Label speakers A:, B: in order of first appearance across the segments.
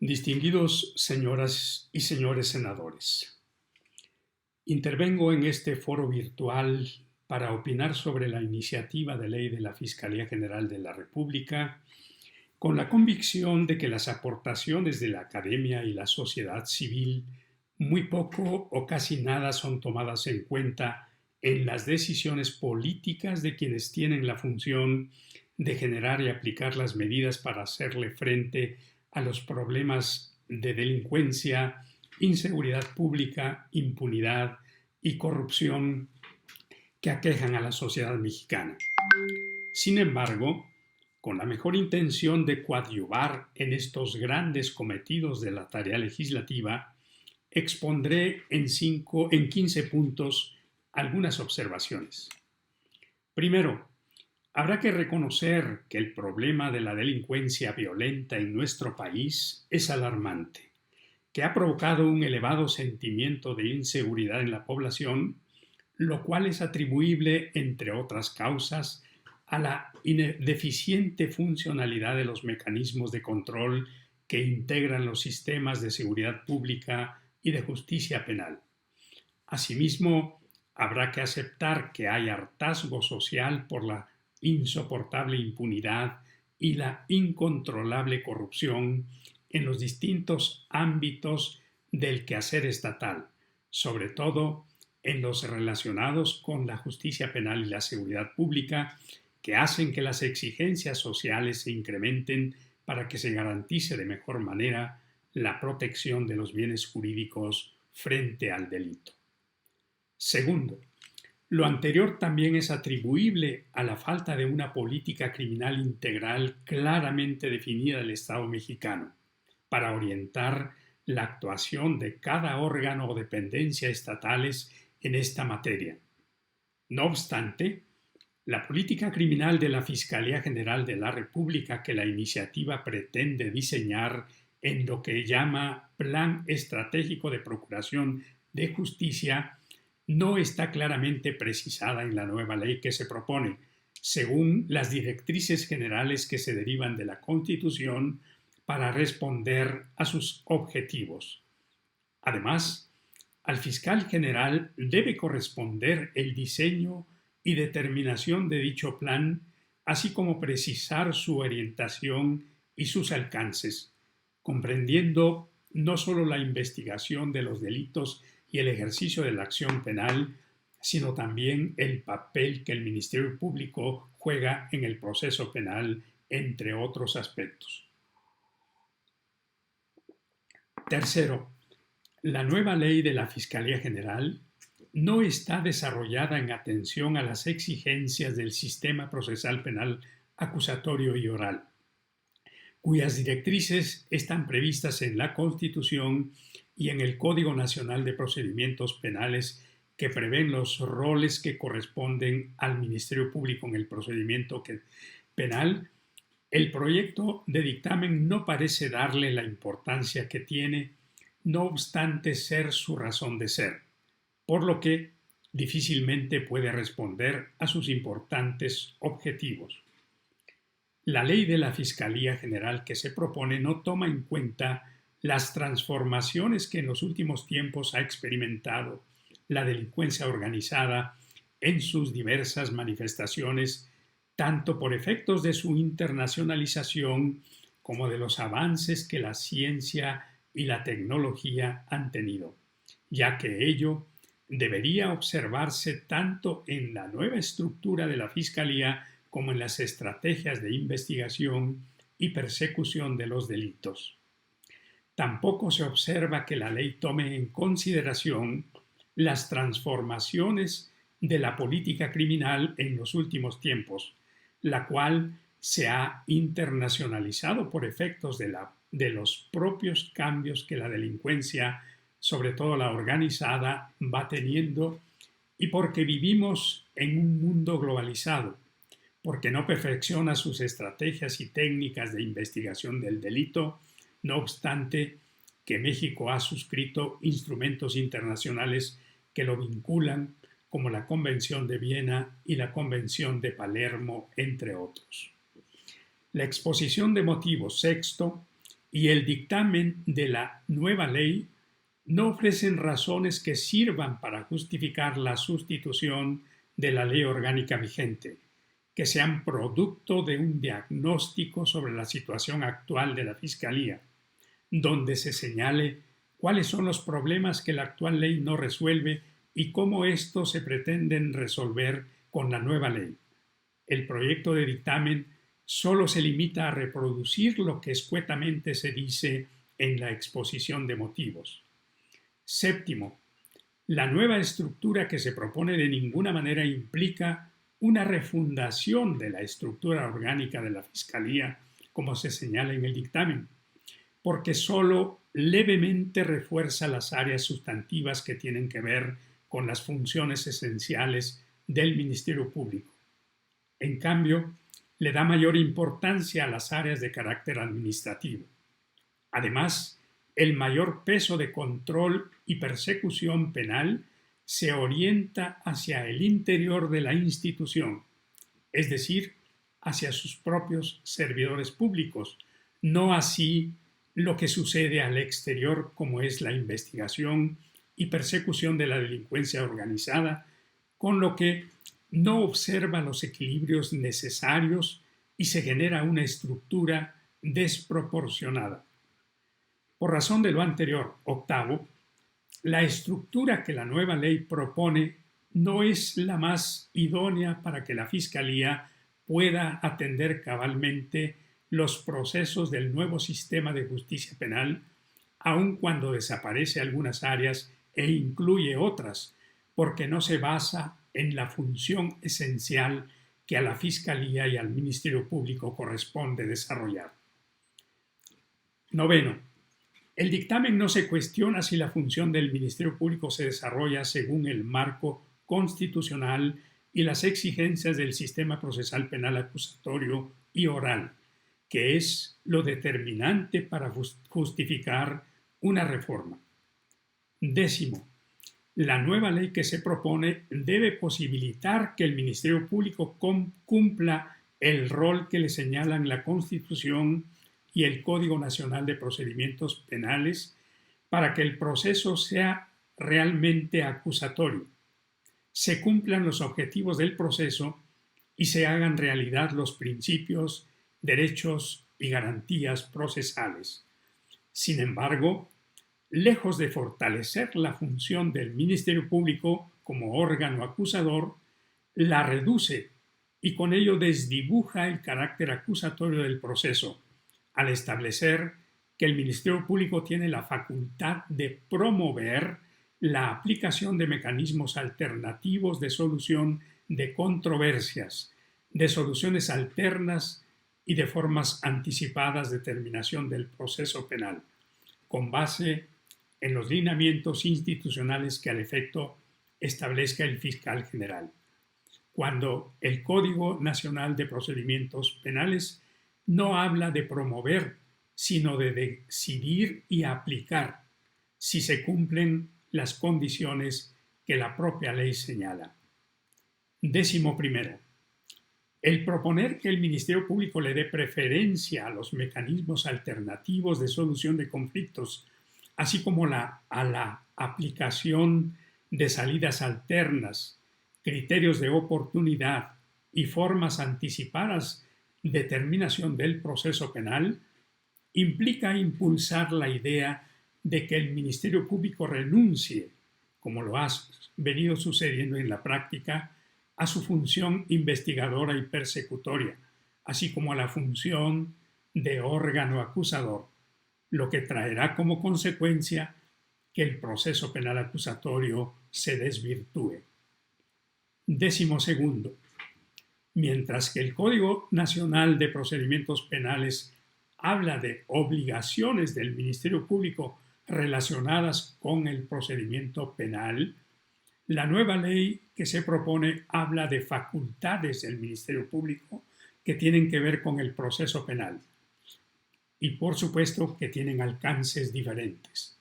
A: Distinguidos señoras y señores senadores, intervengo en este foro virtual para opinar sobre la iniciativa de ley de la Fiscalía General de la República, con la convicción de que las aportaciones de la academia y la sociedad civil muy poco o casi nada son tomadas en cuenta en las decisiones políticas de quienes tienen la función de generar y aplicar las medidas para hacerle frente a los problemas de delincuencia, inseguridad pública, impunidad y corrupción que aquejan a la sociedad mexicana. Sin embargo, con la mejor intención de coadyuvar en estos grandes cometidos de la tarea legislativa, expondré en 15 puntos algunas observaciones. Primero, habrá que reconocer que el problema de la delincuencia violenta en nuestro país es alarmante, que ha provocado un elevado sentimiento de inseguridad en la población, lo cual es atribuible, entre otras causas, a la deficiente funcionalidad de los mecanismos de control que integran los sistemas de seguridad pública y de justicia penal. Asimismo, habrá que aceptar que hay hartazgo social por la insoportable impunidad y la incontrolable corrupción en los distintos ámbitos del quehacer estatal, sobre todo en los relacionados con la justicia penal y la seguridad pública, que hacen que las exigencias sociales se incrementen para que se garantice de mejor manera la protección de los bienes jurídicos frente al delito. Segundo, lo anterior también es atribuible a la falta de una política criminal integral claramente definida del Estado mexicano para orientar la actuación de cada órgano o dependencia estatales en esta materia. No obstante, la política criminal de la Fiscalía General de la República que la iniciativa pretende diseñar en lo que llama Plan Estratégico de Procuración de Justicia no está claramente precisada en la nueva ley que se propone, según las directrices generales que se derivan de la Constitución para responder a sus objetivos. Además, al fiscal general debe corresponder el diseño y determinación de dicho plan, así como precisar su orientación y sus alcances, comprendiendo no solo la investigación de los delitos y el ejercicio de la acción penal, sino también el papel que el Ministerio Público juega en el proceso penal, entre otros aspectos. Tercero, la nueva ley de la Fiscalía General no está desarrollada en atención a las exigencias del sistema procesal penal acusatorio y oral, cuyas directrices están previstas en la Constitución y en el Código Nacional de Procedimientos Penales, que prevén los roles que corresponden al Ministerio Público en el procedimiento penal. El proyecto de dictamen no parece darle la importancia que tiene, no obstante ser su razón de ser, por lo que difícilmente puede responder a sus importantes objetivos. La ley de la Fiscalía General que se propone no toma en cuenta las transformaciones que en los últimos tiempos ha experimentado la delincuencia organizada en sus diversas manifestaciones, tanto por efectos de su internacionalización como de los avances que la ciencia y la tecnología han tenido, ya que ello debería observarse tanto en la nueva estructura de la Fiscalía como en las estrategias de investigación y persecución de los delitos. Tampoco se observa que la ley tome en consideración las transformaciones de la política criminal en los últimos tiempos, la cual se ha internacionalizado por efectos de los propios cambios que la delincuencia, sobre todo la organizada, va teniendo, y porque vivimos en un mundo globalizado, porque no perfecciona sus estrategias y técnicas de investigación del delito, no obstante que México ha suscrito instrumentos internacionales que lo vinculan, como la Convención de Viena y la Convención de Palermo, entre otros. La exposición de motivos, sexto, y el dictamen de la nueva ley no ofrecen razones que sirvan para justificar la sustitución de la ley orgánica vigente, que sean producto de un diagnóstico sobre la situación actual de la Fiscalía, donde se señale cuáles son los problemas que la actual ley no resuelve y cómo estos se pretenden resolver con la nueva ley. El proyecto de dictamen solo se limita a reproducir lo que escuetamente se dice en la exposición de motivos. Séptimo, la nueva estructura que se propone de ninguna manera implica una refundación de la estructura orgánica de la Fiscalía, como se señala en el dictamen, porque solo levemente refuerza las áreas sustantivas que tienen que ver con las funciones esenciales del Ministerio Público. En cambio, le da mayor importancia a las áreas de carácter administrativo. Además, el mayor peso de control y persecución penal se orienta hacia el interior de la institución, es decir, hacia sus propios servidores públicos, no así lo que sucede al exterior, como es la investigación y persecución de la delincuencia organizada, con lo que no observa los equilibrios necesarios y se genera una estructura desproporcionada. Por razón de lo anterior, octavo, la estructura que la nueva ley propone no es la más idónea para que la Fiscalía pueda atender cabalmente los procesos del nuevo sistema de justicia penal, aun cuando desaparece algunas áreas e incluye otras, porque no se basa en la función esencial que a la Fiscalía y al Ministerio Público corresponde desarrollar. Noveno, el dictamen no se cuestiona si la función del Ministerio Público se desarrolla según el marco constitucional y las exigencias del sistema procesal penal acusatorio y oral, que es lo determinante para justificar una reforma. Décimo, la nueva ley que se propone debe posibilitar que el Ministerio Público cumpla el rol que le señalan la Constitución y el Código Nacional de Procedimientos Penales para que el proceso sea realmente acusatorio, se cumplan los objetivos del proceso y se hagan realidad los principios, derechos y garantías procesales. Sin embargo, lejos de fortalecer la función del Ministerio Público como órgano acusador, la reduce y con ello desdibuja el carácter acusatorio del proceso, al establecer que el Ministerio Público tiene la facultad de promover la aplicación de mecanismos alternativos de solución de controversias, de soluciones alternas y de formas anticipadas de terminación del proceso penal, con base en los lineamientos institucionales que al efecto establezca el fiscal general, cuando el Código Nacional de Procedimientos Penales no habla de promover, sino de decidir y aplicar, si se cumplen las condiciones que la propia ley señala. Décimo primero, el proponer que el Ministerio Público le dé preferencia a los mecanismos alternativos de solución de conflictos, así como a la aplicación de salidas alternas, criterios de oportunidad y formas anticipadas de terminación del proceso penal, implica impulsar la idea de que el Ministerio Público renuncie, como lo ha venido sucediendo en la práctica, a su función investigadora y persecutoria, así como a la función de órgano acusador, lo que traerá como consecuencia que el proceso penal acusatorio se desvirtúe. Décimo segundo, mientras que el Código Nacional de Procedimientos Penales habla de obligaciones del Ministerio Público relacionadas con el procedimiento penal, la nueva ley que se propone habla de facultades del Ministerio Público que tienen que ver con el proceso penal y por supuesto que tienen alcances diferentes.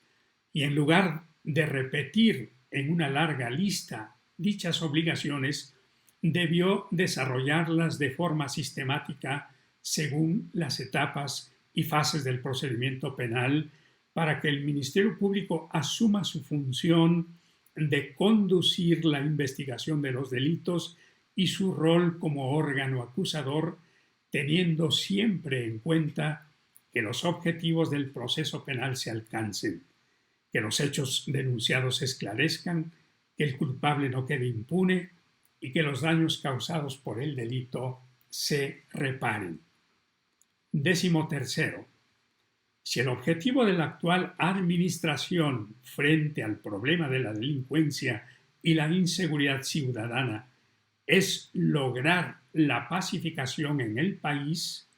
A: Y en lugar de repetir en una larga lista dichas obligaciones, debió desarrollarlas de forma sistemática según las etapas y fases del procedimiento penal para que el Ministerio Público asuma su función de conducir la investigación de los delitos y su rol como órgano acusador, teniendo siempre en cuenta que los objetivos del proceso penal se alcancen, que los hechos denunciados se esclarezcan, que el culpable no quede impune y que los daños causados por el delito se reparen. 13. Si el objetivo de la actual administración frente al problema de la delincuencia y la inseguridad ciudadana es lograr la pacificación en el país,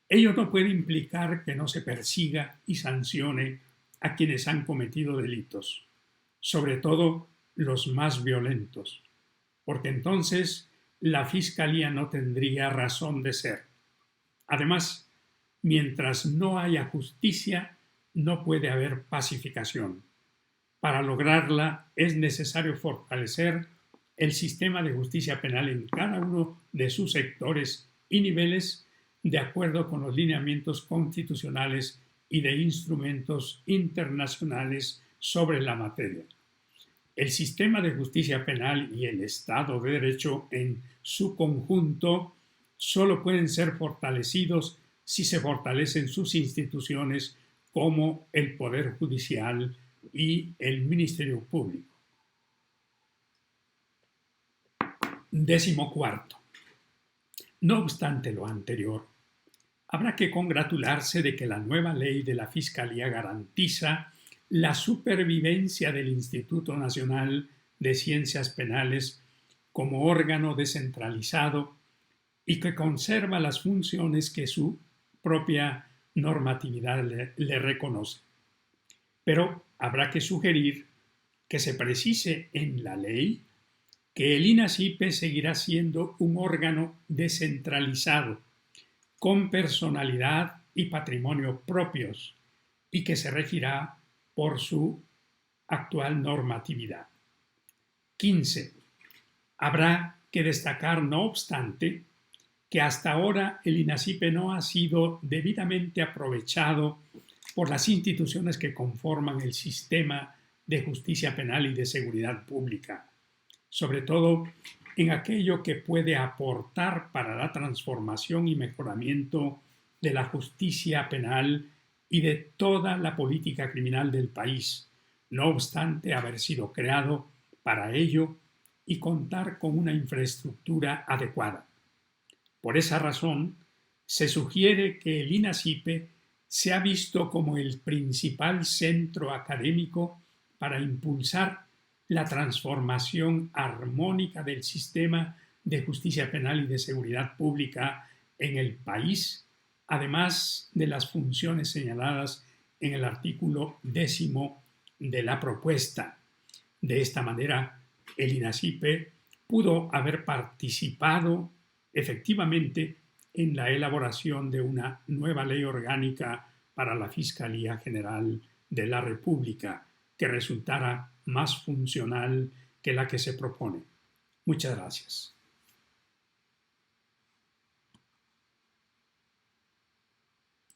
A: ello no puede implicar que no se persiga y sancione a quienes han cometido delitos, sobre todo los más violentos, porque entonces la Fiscalía no tendría razón de ser. Además, mientras no haya justicia, no puede haber pacificación. Para lograrla es necesario fortalecer el sistema de justicia penal en cada uno de sus sectores y niveles, de acuerdo con los lineamientos constitucionales y de instrumentos internacionales sobre la materia. El sistema de justicia penal y el Estado de Derecho en su conjunto solo pueden ser fortalecidos si se fortalecen sus instituciones como el Poder Judicial y el Ministerio Público. 14. No obstante lo anterior, habrá que congratularse de que la nueva ley de la Fiscalía garantiza la supervivencia del Instituto Nacional de Ciencias Penales como órgano descentralizado y que conserva las funciones que su propia normatividad le reconoce. Pero habrá que sugerir que se precise en la ley que el INACIPE seguirá siendo un órgano descentralizado, con personalidad y patrimonio propios, y que se regirá por su actual normatividad. 15. Habrá que destacar, no obstante, que hasta ahora el INACIPE no ha sido debidamente aprovechado por las instituciones que conforman el sistema de justicia penal y de seguridad pública, sobre todo en aquello que puede aportar para la transformación y mejoramiento de la justicia penal y de toda la política criminal del país, no obstante haber sido creado para ello y contar con una infraestructura adecuada. Por esa razón, se sugiere que el INACIPE sea visto como el principal centro académico para impulsar la transformación armónica del sistema de justicia penal y de seguridad pública en el país, además de las funciones señaladas en el artículo 10 de la propuesta. De esta manera, el INACIPE pudo haber participado efectivamente en la elaboración de una nueva ley orgánica para la Fiscalía General de la República, que resultara más funcional que la que se propone. Muchas gracias.